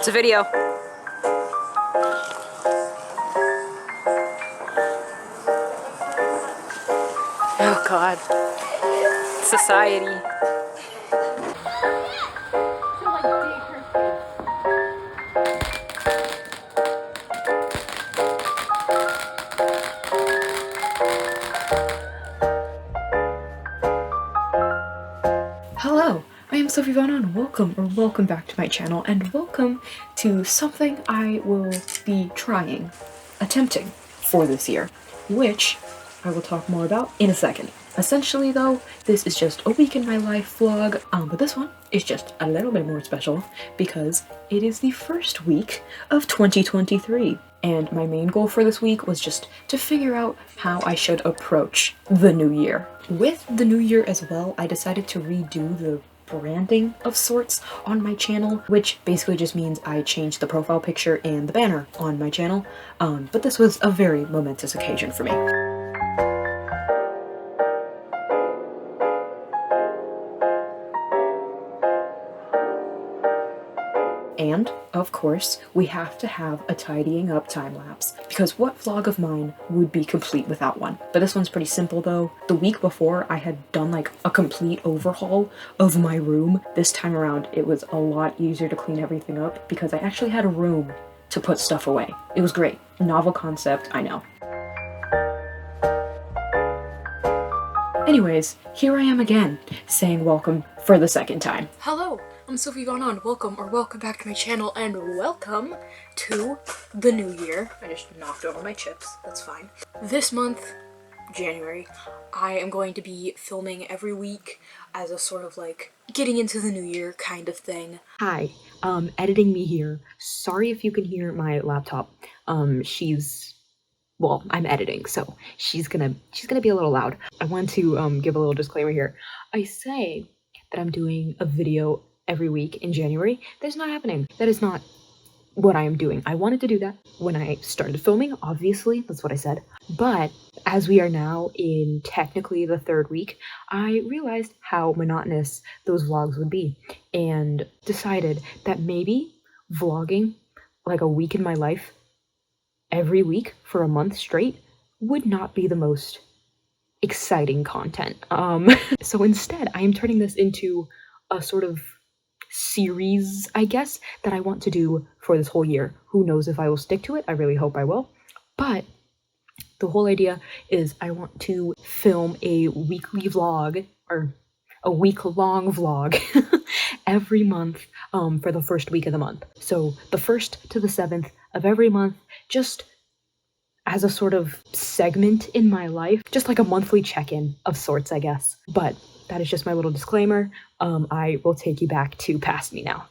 It's a video. Oh God. Society. Hello, I am Sophie and welcome back to my channel, and welcome to something I will be attempting for this year, which I will talk more about in a second. Essentially though, this is just a week in my life vlog, but this one is just a little bit more special because it is the first week of 2023. And my main goal for this week was just to figure out how I should approach the new year. With the new year as well, I decided to redo the branding of sorts on my channel, which basically just means I changed the profile picture and the banner on my channel. But this was a very momentous occasion for me. And, of course, we have to have a tidying up time-lapse, because what vlog of mine would be complete without one? But this one's pretty simple though. The week before, I had done like a complete overhaul of my room. This time around, it was a lot easier to clean everything up because I actually had a room to put stuff away. It was great. Novel concept, I know. Anyways, here I am again, saying welcome for the second time. Hello, I'm Sophie welcome back to my channel, and welcome to the new year. I just knocked over my chips, that's fine. This month, January, I am going to be filming every week as a sort of like getting into the new year kind of thing. Hi, editing me here. Sorry if you can hear my laptop. Well, I'm editing, so she's gonna be a little loud. I want to give a little disclaimer here. I say that I'm doing a video every week in January. That is not happening. That is not what I am doing. I wanted to do that when I started filming, obviously, that's what I said. But as we are now in technically the third week, I realized how monotonous those vlogs would be and decided that maybe vlogging like a week in my life every week for a month straight would not be the most exciting content. So instead, I am turning this into a sort of series, I guess, that I want to do for this whole year. Who knows if I will stick to it? I really hope I will. But the whole idea is I want to film a weekly vlog, or a week-long vlog, every month for the first week of the month. So the 1st to the 7th of every month, just as a sort of segment in my life, just like a monthly check-in of sorts, I guess. But that is just my little disclaimer. I will take you back to past me now.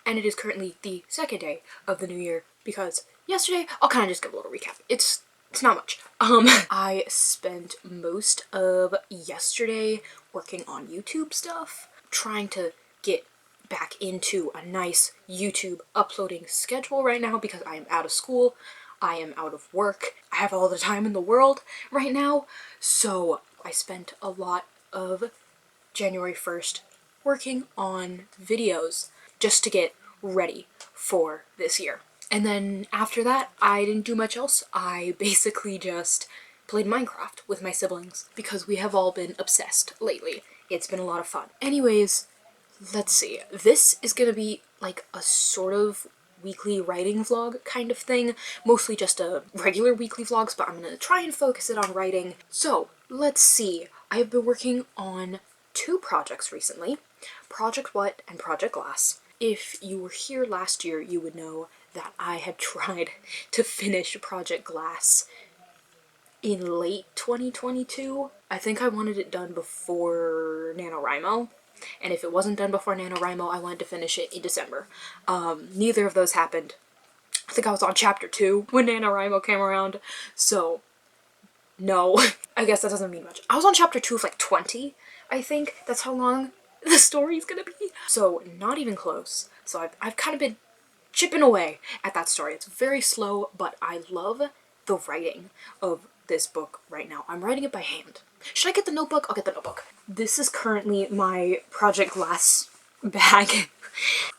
And it is currently the second day of the new year, because yesterday, I'll kind of just give a little recap. It's not much. I spent most of yesterday working on YouTube stuff, trying to get back into a nice YouTube uploading schedule right now because I am out of school. I am out of work. I have all the time in the world right now. So I spent a lot of January 1st working on videos just to get ready for this year. And then after that, I didn't do much else. I basically just played Minecraft with my siblings because we have all been obsessed lately. It's been a lot of fun. Anyways, let's see. This is gonna be like a sort of weekly writing vlog kind of thing. Mostly just a regular weekly vlogs, but I'm gonna try and focus it on writing. So, let's see. I have been working on 2 projects recently. Project What and Project Glass. If you were here last year, you would know that I had tried to finish Project Glass in late 2022. I think I wanted it done before NaNoWriMo. And if it wasn't done before NaNoWriMo, I wanted to finish it in December. Neither of those happened. I think I was on chapter 2 when NaNoWriMo came around, so no. I guess that doesn't mean much. I was on chapter 2 of like 20, I think. That's how long the story's gonna be. So not even close. So I've kind of been chipping away at that story. It's very slow, but I love the writing of this book right now. I'm writing it by hand. Should I get the notebook? I'll get the notebook. This is currently my Project Glass bag.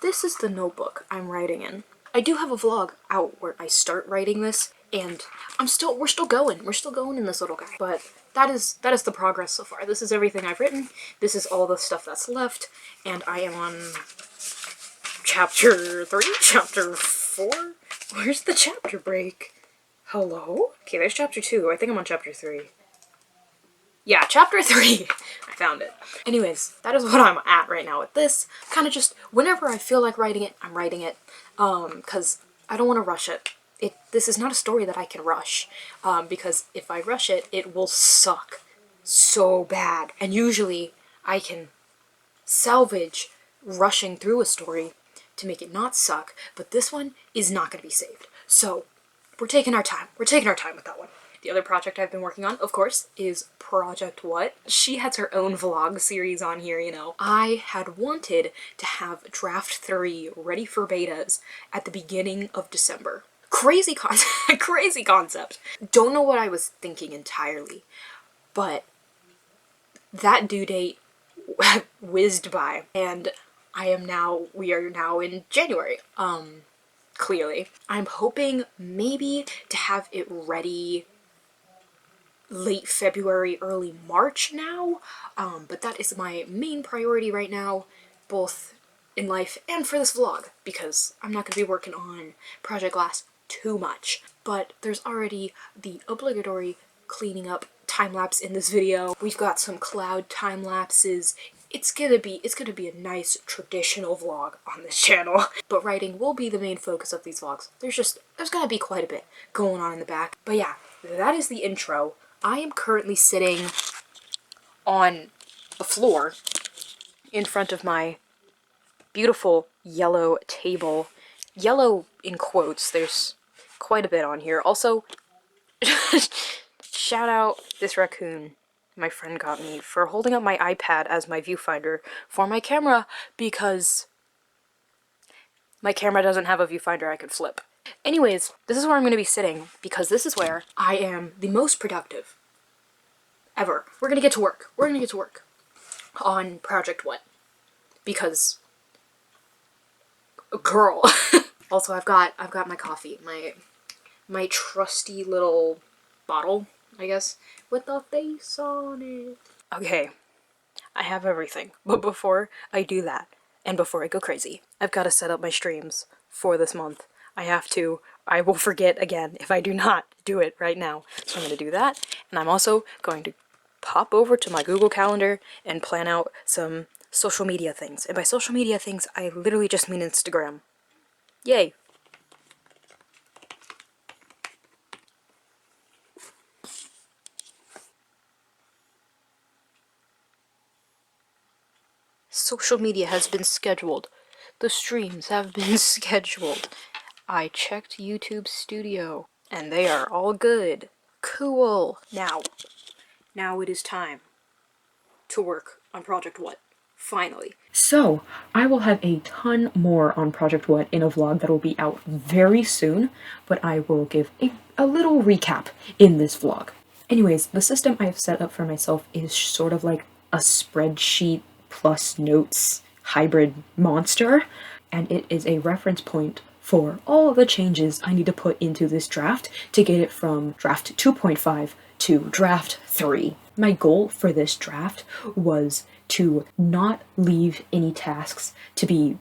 This is the notebook I'm writing in. I do have a vlog out where I start writing this, and we're still going in this little guy. But that is the progress so far. This is everything I've written. This is all the stuff that's left, and I am on chapter 3, chapter 4. Where's the chapter break? Hello? Okay, there's chapter 2. I think I'm on chapter 3. Yeah, chapter 3. I found it. Anyways, that is what I'm at right now with this. Kind of just, whenever I feel like writing it, I'm writing it. Because I don't want to rush it. This is not a story that I can rush. Because if I rush it, it will suck so bad. And usually, I can salvage rushing through a story to make it not suck. But this one is not going to be saved. So, we're taking our time. We're taking our time with that one. The other project I've been working on, of course, is Project What? She has her own vlog series on here, you know. I had wanted to have Draft 3 ready for betas at the beginning of December. Crazy concept. Crazy concept. Don't know what I was thinking entirely, but that due date whizzed by, and we are now in January. Clearly. I'm hoping maybe to have it ready late February, early March now, but that is my main priority right now, both in life and for this vlog, because I'm not going to be working on Project Glass too much. But there's already the obligatory cleaning up time-lapse in this video. We've got some cloud time-lapses. It's gonna be a nice traditional vlog on this channel. But writing will be the main focus of these vlogs. There's gonna be quite a bit going on in the back. But yeah, that is the intro. I am currently sitting on the floor in front of my beautiful yellow table. Yellow in quotes, there's quite a bit on here. Also, shout out this raccoon my friend got me for holding up my iPad as my viewfinder for my camera, because my camera doesn't have a viewfinder I could flip. Anyways, this is where I'm going to be sitting, because this is where I am the most productive ever. We're going to get to work. We're going to get to work on Project What? Because, girl. Also, I've got my coffee, my trusty little bottle, I guess, with the face on it. Okay, I have everything, but before I do that, and before I go crazy, I've got to set up my streams for this month. I will forget again if I do not do it right now. So I'm going to do that, and I'm also going to pop over to my Google Calendar and plan out some social media things. And by social media things, I literally just mean Instagram. Yay! Social media has been scheduled. The streams have been scheduled. I checked YouTube Studio, and they are all good. Cool. Now it is time to work on Project What. Finally. So, I will have a ton more on Project What in a vlog that will be out very soon, but I will give a little recap in this vlog. Anyways, the system I have set up for myself is sort of like a spreadsheet plus notes hybrid monster, and it is a reference point for all of the changes I need to put into this draft to get it from draft 2.5 to draft 3. My goal for this draft was to not leave any tasks to be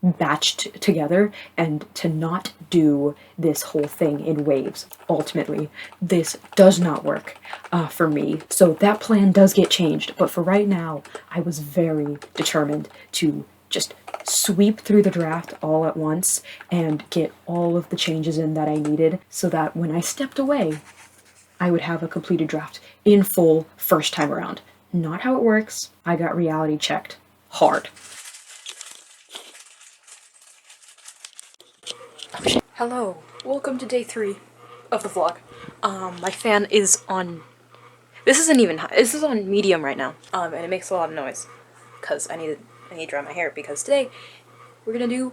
batched together and to not do this whole thing in waves. Ultimately, this does not work for me, so that plan does get changed, but for right now, I was very determined to just sweep through the draft all at once and get all of the changes in that I needed, so that when I stepped away, I would have a completed draft in full first time around. Not how it works. I got reality checked hard. Hello, welcome to day 3 of the vlog. My fan is on, this isn't even high, this is on medium right now, and it makes a lot of noise, because I need to dry my hair, because today we're gonna do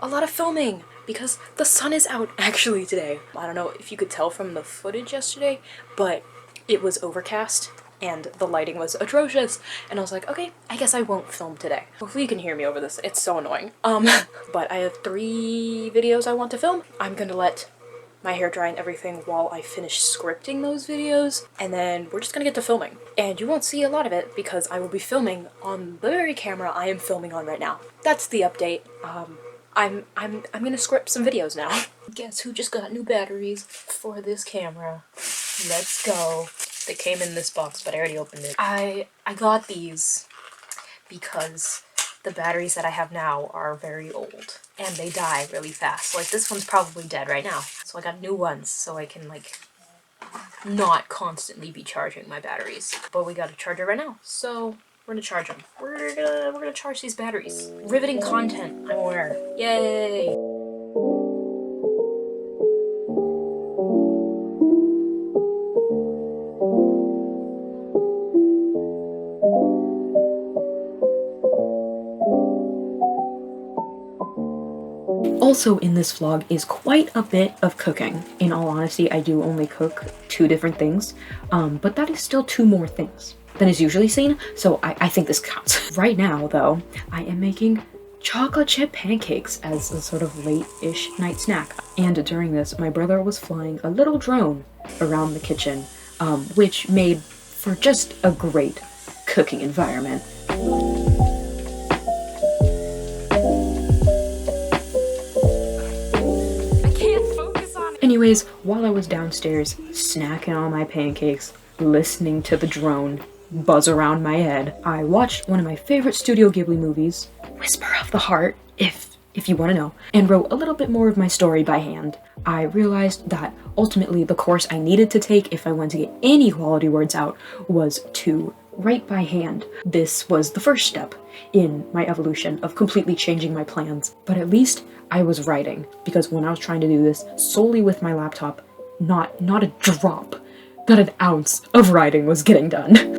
a lot of filming, because the sun is out actually today. I don't know if you could tell from the footage yesterday, but it was overcast, and the lighting was atrocious, and I was like, okay, I guess I won't film today. Hopefully you can hear me over this, it's so annoying. But I have 3 videos I want to film. I'm gonna let my hair dry and everything while I finish scripting those videos, and then we're just gonna get to filming. And you won't see a lot of it because I will be filming on the very camera I am filming on right now. That's the update. I'm gonna script some videos now. Guess who just got new batteries for this camera? Let's go. They came in this box, but I already opened it. I got these because the batteries that I have now are very old and they die really fast. Like, this one's probably dead right now. So I got new ones so I can, like, not constantly be charging my batteries. But we got a charger right now, so we're gonna charge them. We're gonna charge these batteries. Riveting content, I'm aware. Yay! Also in this vlog is quite a bit of cooking. In all honesty, I do only cook 2 different things, but that is still 2 more things than is usually seen, so I think this counts. Right now, though, I am making chocolate chip pancakes as a sort of late-ish night snack. And during this, my brother was flying a little drone around the kitchen, which made for just a great cooking environment. Anyways, while I was downstairs snacking on my pancakes, listening to the drone buzz around my head, I watched one of my favorite Studio Ghibli movies, Whisper of the Heart, if you want to know, and wrote a little bit more of my story by hand. I realized that ultimately the course I needed to take if I wanted to get any quality words out was to write by hand. This was the first step in my evolution of completely changing my plans, but at least I was writing, because when I was trying to do this solely with my laptop, not a drop, not an ounce of writing was getting done.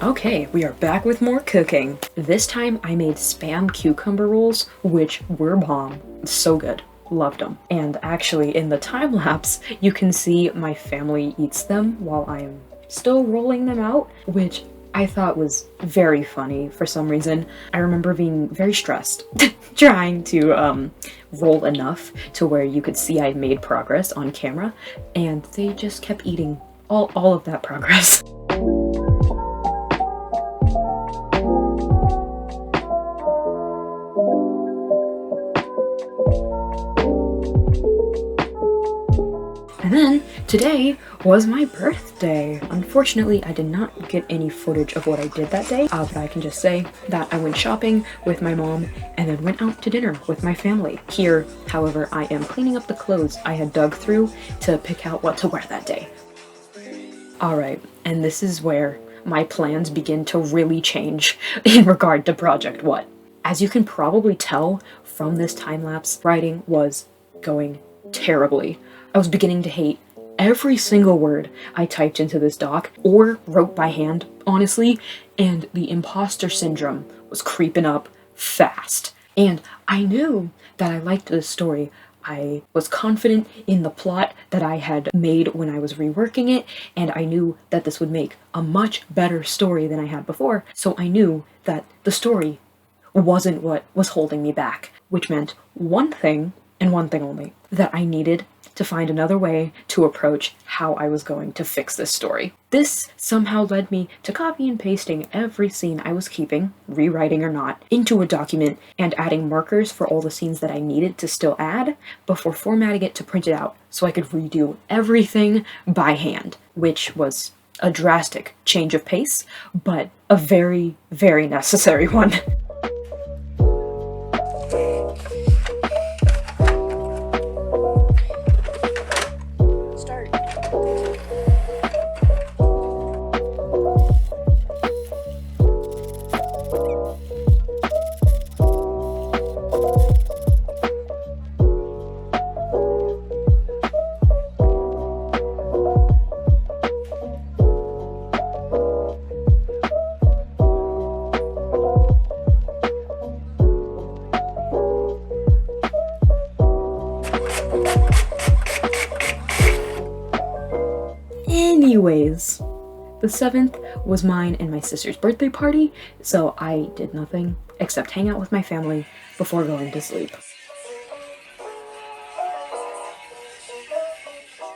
Okay, we are back with more cooking. This time I made Spam cucumber rolls, which were bomb. So good. Loved them. And actually, in the time lapse, you can see my family eats them while I'm still rolling them out, which I thought was very funny for some reason. I remember being very stressed, trying to roll enough to where you could see I made progress on camera, and they just kept eating all of that progress. And then, today was my birthday. Unfortunately, I did not get any footage of what I did that day, but I can just say that I went shopping with my mom and then went out to dinner with my family. Here, however, I am cleaning up the clothes I had dug through to pick out what to wear that day. Alright, and this is where my plans begin to really change in regard to Project What. As you can probably tell from this time-lapse, writing was going terribly. I was beginning to hate every single word I typed into this doc, or wrote by hand, honestly, and the imposter syndrome was creeping up fast. And I knew that I liked this story. I was confident in the plot that I had made when I was reworking it, and I knew that this would make a much better story than I had before, so I knew that the story wasn't what was holding me back, which meant one thing, and one thing only, that I needed to find another way to approach how I was going to fix this story. This somehow led me to copy and pasting every scene I was keeping, rewriting or not, into a document and adding markers for all the scenes that I needed to still add before formatting it to print it out so I could redo everything by hand, which was a drastic change of pace, but a very, very necessary one. Anyways, the 7th was mine and my sister's birthday party, so I did nothing except hang out with my family before going to sleep.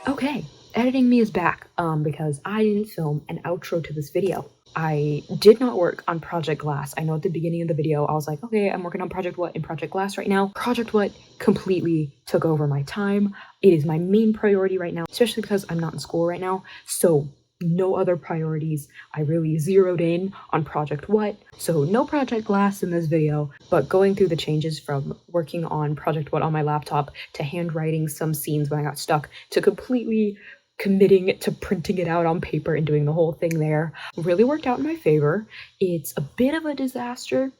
Okay, editing me is back, because I didn't film an outro to this video. I did not work on Project Glass. I know at the beginning of the video, I was like, okay, I'm working on Project What in Project Glass right now. Project What completely took over my time. It is my main priority right now, especially because I'm not in school right now. So no other priorities. I really zeroed in on Project What. So no Project Glass in this video, but going through the changes from working on Project What on my laptop to handwriting some scenes when I got stuck to completely committing to printing it out on paper and doing the whole thing there really worked out in my favor. It's a bit of a disaster,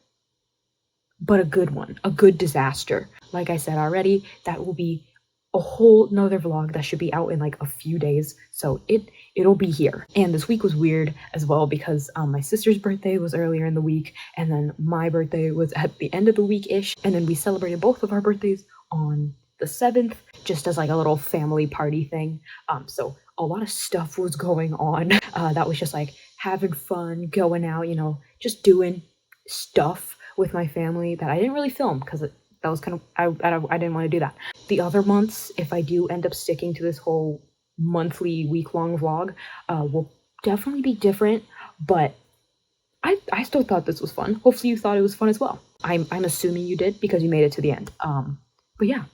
but a good one, a good disaster. Like I said already, that will be a whole nother vlog that should be out in like a few days. So it'll be here. And this week was weird as well because my sister's birthday was earlier in the week, and then my birthday was at the end of the week-ish, and then we celebrated both of our birthdays on the 7th, just as like a little family party thing. So a lot of stuff was going on. That was just like having fun, going out, you know, just doing stuff with my family that I didn't really film because that was kind of, I didn't want to do that. The other months, if I do end up sticking to this whole monthly week-long vlog, will definitely be different, but I still thought this was fun. Hopefully you thought it was fun as well. I'm assuming you did because you made it to the end. But yeah.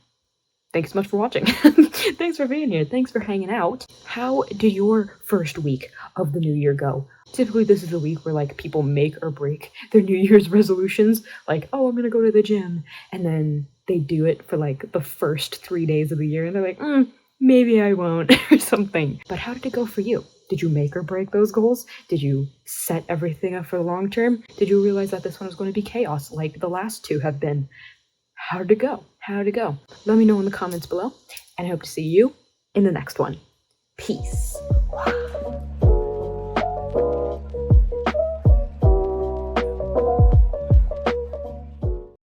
Thanks so much for watching. Thanks for being here. Thanks for hanging out. How did your first week of the new year go? Typically, this is a week where like people make or break their New Year's resolutions. Like, oh, I'm gonna go to the gym. And then they do it for like the first 3 days of the year. And they're like, maybe I won't or something. But how did it go for you? Did you make or break those goals? Did you set everything up for the long term? Did you realize that this one was going to be chaos like the last two have been? How did it go? How did it go? Let me know in the comments below, and I hope to see you in the next one. Peace.